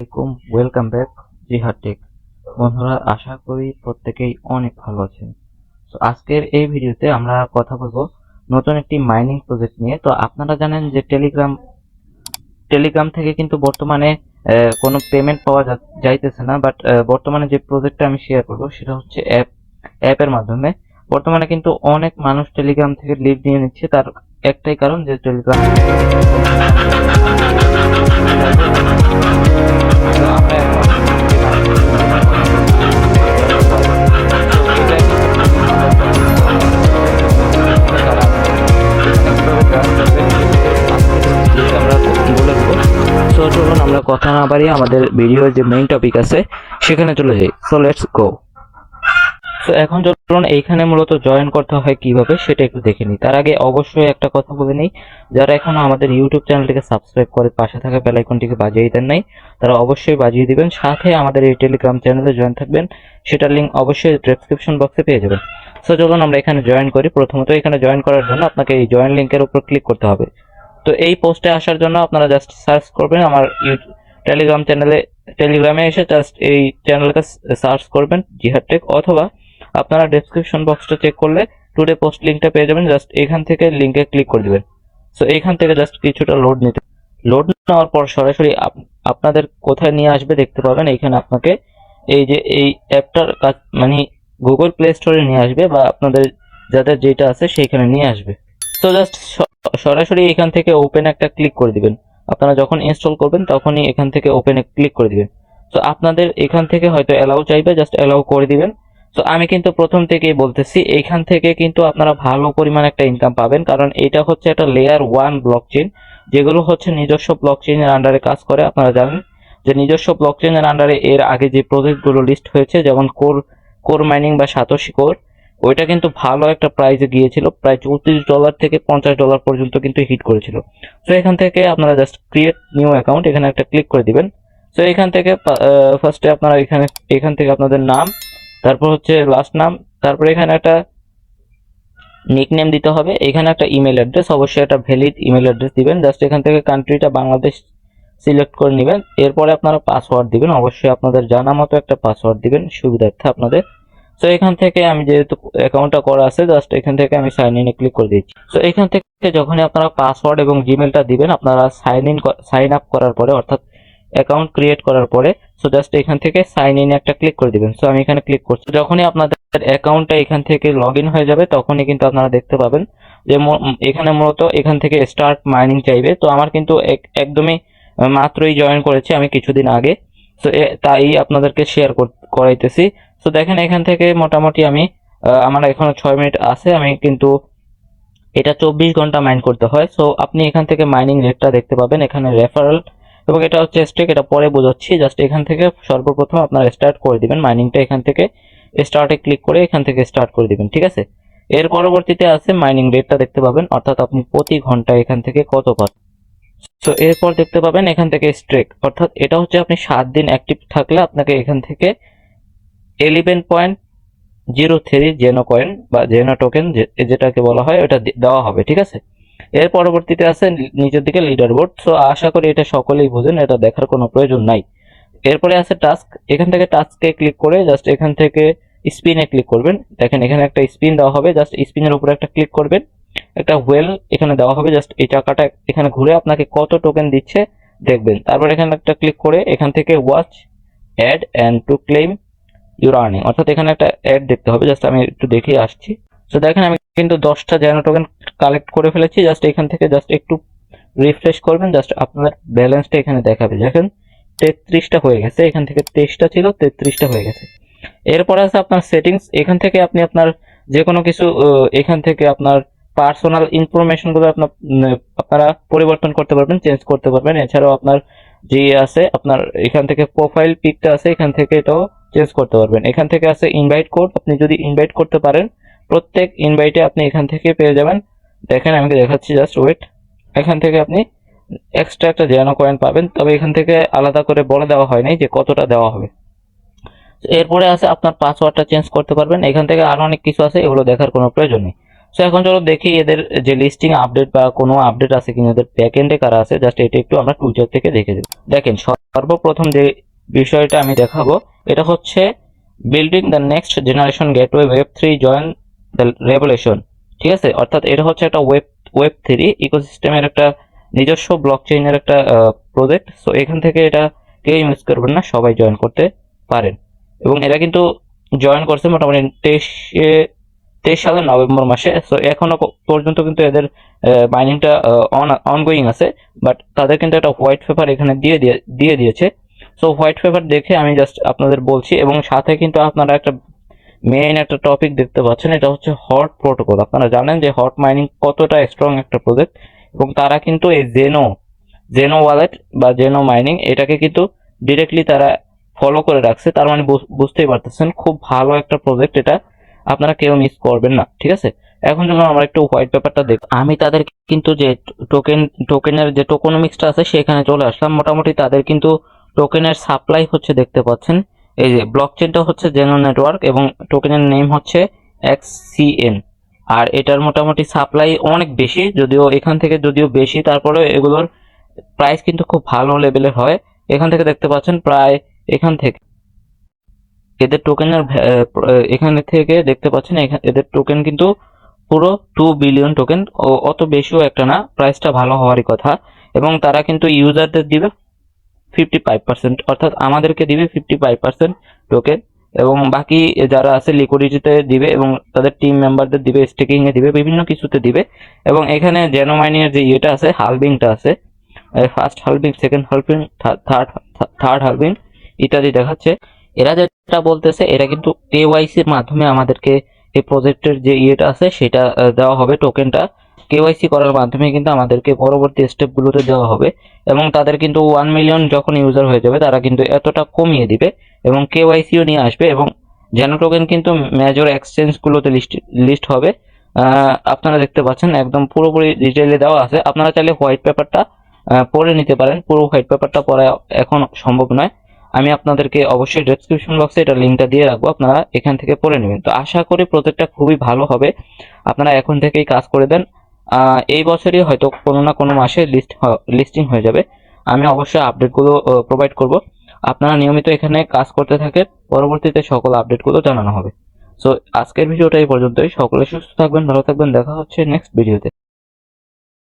আসসালামাইকুম, welcome back জিহাদ take. বন্ধুরা, আশা করি প্রত্যেকেই অনেক ভালো আছেন। তো আজকের এই ভিডিওতে আমরা কথা বলবো নতুন একটি মাইনিং প্রজেক্ট নিয়ে। তো আপনারা জানেন যে টেলিগ্রাম থেকে কিন্তু বর্তমানে কোনো পেমেন্ট পাওয়া যাইতেছে না, বাট বর্তমানে যে প্রজেক্টটা আমি শেয়ার করবো সেটা হচ্ছে অ্যাপের মাধ্যমে। বর্তমানে কিন্তু অনেক মানুষ টেলিগ্রাম থেকে লিড নিয়ে নিচ্ছে, তার একটাই কারণ যে টেলিগ্রাম চলুন আমরা কথা না বাড়িয়ে আমাদের ভিডিওর যে মেইন টপিক আছে সেখানে চলে যাই। So let's go. তো এখন চলুন এইখানে মূলত জয়েন করতে হয় কিভাবে সেটা একটু দেখে নিই। তার আগে অবশ্যই একটা কথা বলে নিই, যারা এখনো আমাদের ইউটিউব চ্যানেলটিকে সাবস্ক্রাইব করে পাশে থাকা বেল আইকনটিকে বাজিয়ে দেন নাই, তারা অবশ্যই বাজিয়ে দিবেন। সাথে আমাদের এই টেলিগ্রাম চ্যানেলে জয়েন থাকবেন, সেটার লিঙ্ক অবশ্যই ডেসক্রিপশন বক্সে পেয়ে যাবেন। সো চলুন আমরা এখানে জয়েন করি। প্রথমত এখানে জয়েন করার জন্য আপনাকে এই জয়েন লিঙ্কের উপর ক্লিক করতে হবে। তো এই পোস্টে আসার জন্য আপনারা জাস্ট সার্চ করবেন আমার টেলিগ্রামে এসে জাস্ট এই চ্যানেলকে সার্চ করবেন জিহাদ টেক, অথবা আপনারা ডেসক্রিপশন বক্সটা চেক করলে টুডে পোস্ট লিঙ্কটা পেয়ে যাবেন। জাস্ট এখান থেকে লিঙ্কে ক্লিক করে দিবেন। সো এইখান থেকে জাস্ট কিছুটা লোড নেওয়ার পর সরাসরি আপনাদের কোথায় নিয়ে আসবে দেখতে পাবেন। এইখানে আপনাকে এই যে এই অ্যাপটার কাজ মানে গুগল প্লে স্টোরে নিয়ে আসবে, বা আপনাদের যাদের যেটা আছে সেইখানে নিয়ে আসবে। তো জাস্ট সরাসরি এখান থেকে ওপেন একটা ক্লিক করে দিবেন। আপনারা যখন ইনস্টল করবেন তখনই এখান থেকে ওপেনে ক্লিক করে দিবেন। তো আপনাদের এখান থেকে হয়তো অ্যালাউ চাইবে, জাস্ট অ্যালাউ করে দিবেন। তো আমি কিন্তু প্রথম থেকেই বলতেছি এইখান থেকে কিন্তু আপনারা ভালো পরিমাণ একটা ইনকাম পাবেন, কারণ এটা হচ্ছে একটা লেয়ার 1 ব্লকচেইন, যেগুলো হচ্ছে নিজস্ব ব্লকচেইনের আন্ডারে কাজ করে। আপনারা জানেন যে নিজস্ব ব্লকচেইনের আন্ডারে এর আগে যে প্রজেক্টগুলো লিস্ট হয়েছে, যেমন কোর মাইনিং বা সাতোশি কোর, ওইটা কিন্তু ভালো একটা প্রাইসে গিয়েছিল, প্রায় $34 থেকে $50 পর্যন্ত কিন্তু হিট করেছিল। তো এখান থেকে আপনারা জাস্ট ক্রিয়েট নিউ অ্যাকাউন্ট এখানে একটা ক্লিক করে দিবেন। তো এখান থেকে ফার্স্টে আপনারা এখান থেকে আপনাদের নাম, তারপর হচ্ছে লাস্ট নাম, তারপর এখানে একটা নিকনেম দিতে হবে, এখানে একটা ইমেল অ্যাড্রেস, অবশ্যই একটা ভ্যালিড ইমেল অ্যাড্রেস দিবেন। জাস্ট এখান থেকে কান্ট্রিটা বাংলাদেশ সিলেক্ট করে নেবেন। এরপরে আপনারা পাসওয়ার্ড দিবেন, অবশ্যই আপনাদের জানা মতো একটা পাসওয়ার্ড দিবেন সুবিধার্থে আপনাদের। তো এখান থেকে আমি যেহেতু অ্যাকাউন্টটা করা আছে, জাস্ট এখান থেকে আমি সাইন ইনে ক্লিক করে দিচ্ছি। তো এখান থেকে যখনই আপনারা পাসওয়ার্ড এবং জিমেলটা দিবেন, আপনারা সাইন আপ করার পরে, অর্থাৎ অ্যাকাউন্ট ক্রিয়েট করার পরে, সো জাস্ট এখান থেকে সাইন ইনে একটা ক্লিক করে দিবেন। সো আমি এখানে ক্লিক করছি। যখনই আপনাদের অ্যাকাউন্টটা এখান থেকে লগ ইন হয়ে যাবে, তখনই কিন্তু আপনারা দেখতে পাবেন যে এখানে মূলত এখান থেকে স্টার্ট মাইনিং চাইবে। তো আমার কিন্তু একদমই মাত্রই জয়েন করেছি আমি কিছুদিন আগে, তো তাই আপনাদেরকে শেয়ার করাইতেছি। তো দেখেন এখান থেকে মোটামুটি আমি আমার এখনো 6 মিনিট আছে, আমি কিন্তু এটা 24 ঘন্টা মাইন করতে হয়। সো আপনি এখান থেকে মাইনিং রেটটা দেখতে পাবেন, এখানে রেফারেল এবং এটা হচ্ছে স্টেক, এটা পরে বোঝাচ্ছি। জাস্ট এখান থেকে সর্বপ্রথম আপনারা স্টার্ট করে দিবেন মাইনিংটা, এখান থেকে স্টার্টে ক্লিক করে এখান থেকে স্টার্ট করে দিবেন, ঠিক আছে। এর পরবর্তীতে আছে মাইনিং রেটটা দেখতে পাবেন, অর্থাৎ আপনি প্রতি ঘন্টা এখান থেকে কত পান। সো এরপর দেখতে পাবেন এখান থেকে স্ট্রেক, অর্থাৎ এটা হচ্ছে আপনি 7 দিন অ্যাক্টিভ থাকলে আপনাকে এখান থেকে 11.03 জেনো কয়েন বা জেনো টোকেন যেটাকে বলা হয় ওটা দেওয়া হবে, ঠিক আছে। এর পরবর্তীতে আছে নিচের দিকে লিডার বোর্ড। সো আশা করি এটা সকলেই বুঝেন, এটা দেখার কোনো প্রয়োজন নাই। এরপরে আছে টাস্ক, এখান থেকে টাস্কে ক্লিক করে জাস্ট এখান থেকে স্পিনে ক্লিক করবেন। দেখেন এখানে একটা স্পিন দেওয়া হবে, জাস্ট স্পিনের উপরে একটা ক্লিক করবেন, একটা হুয়েল এখানে দেওয়া হবে। জাস্ট এই টাকাটা এখানে ঘুরে আপনাকে কত টোকেন দিচ্ছে দেখবেন। তারপর এখানে একটা ক্লিক করে এখান থেকে watch ad and to claim your earning, অর্থাৎ এখানে একটা অ্যাড দেখতে হবে। জাস্ট আমি একটু দেখে আসছি। তো দেখেন আমি কিন্তু 10টা জেনো টোকেন কালেক্ট করে ফেলেছি। জাস্ট এখান থেকে জাস্ট একটু রিফ্রেশ করবেন, জাস্ট আপনার ব্যালেন্সটা এখানে দেখাবে। দেখেন 33টা হয়ে গেছে, এখান থেকে 23টা ছিল, 33টা হয়ে গেছে। এরপর আছে আপনার সেটিংস, এখান থেকে আপনি আপনার যে কোনো কিছু এখান থেকে আপনার পার্সোনাল ইনফরমেশনগুলো আপনারা পরিবর্তন করতে পারবেন, চেঞ্জ করতে পারবেন। এছাড়াও আপনার যে আছে আপনার এখান থেকে প্রোফাইল পিকটা আছে, এখান থেকে এটাও চেঞ্জ করতে পারবেন। এখান থেকে আছে ইনভাইট কোড, আপনি যদি ইনভাইট করতে পারেন প্রত্যেক ইনভাইটে আপনি এখান থেকে পেয়ে যাবেন। দেখেন আমি দেখাচ্ছি, জাস্ট ওয়েট। এখান থেকে আপনি এক্সট্রা একটা জেনো কয়েন পাবেন, তবে এখান থেকে আলাদা করে বলে দেওয়া হয় নাই যে কতটা দেওয়া হবে। এরপরে আছে আপনার পাসওয়ার্ডটা চেঞ্জ করতে পারবেন। এখান থেকে আরো অনেক কিছু আছে, এগুলো দেখার কোনো প্রয়োজন নেই। সো এখন চলো দেখি এদের যে লিস্টিং আপডেট বা কোনো আপডেট আছে কিনা, এদের ব্যাকএন্ডে কারা আছে, জাস্ট এটা একটু আমরা টুইটার থেকে দেখে দেব। দেখেন সর্বপ্রথম যে বিষয়টা আমি দেখাবো এটা হচ্ছে building the next generation gateway web 3 join the revolution. ঠিক আছে, অর্থাৎ এটা হচ্ছে একটা ওয়েব 3 ইকোসিস্টেমের একটা নিজস্ব ব্লক চেইনের একটা প্রজেক্ট। সো এখান থেকে এটা কেউ ইউজ করবেন না, সবাই জয়েন করতে পারেন। এবং এরা কিন্তু জয়েন করছে মোটামুটি 23 সালের নভেম্বর মাসে। সো এখনো পর্যন্ত কিন্তু এদের মাইনিংটা অনগোয়িং আছে, বাট তাদের কিন্তু একটা হোয়াইট পেপার এখানে দিয়ে দিয়েছে। সো হোয়াইট পেপার দেখে আমি জাস্ট আপনাদের বলছি, এবং সাথে কিন্তু আপনারা একটা মেইন একটা টপিক দেখতে পাচ্ছেন, এটা হচ্ছে হট প্রোটোকল। আপনারা জানেন যে হট মাইনিং কতটা স্ট্রং একটা প্রজেক্ট, এবং তারা কিন্তু এই জেনো ওয়ালেট বা জেনো মাইনিং এটাকে কিন্তু ডিরেক্টলি তারা ফলো করে রাখছে। তার মানে বুঝতেই পারতেছেন খুব ভালো একটা প্রজেক্ট এটা, আপনারা কেউ মিস করবেন না। ঠিক আছে, এখন যখন আমরা একটু হোয়াইট পেপারটা দেখ, আমি তাদের কিন্তু যে টোকেনের যে টোকোনমিক্সটা আছে সেখানে চলে আসলাম। মোটামুটি তাদের কিন্তু টোকেনের সাপ্লাই হচ্ছে দেখতে পাচ্ছেন, এই যে ব্লকচেনটা হচ্ছে জেনো নেটওয়ার্ক এবং টোকেনের নেম হচ্ছে XCN। আর এটার মোটামুটি সাপ্লাই অনেক বেশি, যদিও এখান থেকে যদিও বেশি, তারপরে এগুলোর প্রাইস কিন্তু খুব ভালো লেভেলের হয়। এখান থেকে দেখতে পাচ্ছেন প্রায়, এখান থেকে এদের টোকেনের এখানে থেকে দেখতে পাচ্ছেন এদের টোকেন কিন্তু পুরো 2 বিলিয়ন টোকেন, অত বেশিও একটা না, প্রাইসটা ভালো হওয়ারই কথা। এবং তারা কিন্তু ইউজারদের দিবে 55%, অর্থাৎ আমাদেরকে দিবে 55% টোকেন, এবং বাকি যারা আছে লিকুইডিটিতে দিবে, এবং তাদের টিম মেম্বারদের দিবে, স্টেকিং এ দিবে, বিভিন্ন কিছুতে দিবে। এবং এখানে জেনো মাইনিং এর যে ইয়েটা আছে, হালভিংটা আছে, first halving, second halving, third halving ইত্যাদি দেখাচ্ছে। এরা যেটা বলতেছে, এরা কিন্তু কেওয়াইসির মাধ্যমে আমাদেরকে এই প্রজেক্টের যে ইয়েটা আছে সেটা দেওয়া হবে, টোকেনটা কেওয়াইসি করার মাধ্যমে কিন্তু আমাদেরকে পরবর্তী স্টেপগুলোতে দেওয়া হবে। এবং তাদের কিন্তু 1 মিলিয়ন যখন ইউজার হয়ে যাবে তারা কিন্তু এতটা কমিয়ে দিবে এবং কেওয়াইসিও নিয়ে আসবে, এবং জেনো টোকেন কিন্তু মেজর এক্সচেঞ্জগুলোতে লিস্ট হবে। আপনারা দেখতে পাচ্ছেন একদম পুরোপুরি ডিটেইলে দেওয়া আছে। আপনারা চাইলে হোয়াইট পেপারটা পড়ে নিতে পারেন, পুরো হোয়াইট পেপারটা পড়া এখন সম্ভব নয়। আমি আপনাদেরকে অবশ্যই ডেসক্রিপশন বক্সে এটা লিঙ্কটা দিয়ে রাখবো, আপনারা এখান থেকে পড়ে নেবেন। তো আশা করি প্রজেক্টটা খুবই ভালো হবে, আপনারা এখন থেকেই কাজ করে দেন। এই বছরই হয়তো কোনো না কোনো মাসে লিস্টিং হয়ে যাবে। আমি অবশ্যই আপডেটগুলো প্রোভাইড করব, আপনারা নিয়মিত এখানে কাজ করতে থাকেন, পরবর্তীতে সকল আপডেটগুলো জানানো হবে। সো আজকের ভিডিওটা এই পর্যন্তই। সকলে সুস্থ থাকবেন, ভালো থাকবেন, দেখা হচ্ছে নেক্সট ভিডিওতে।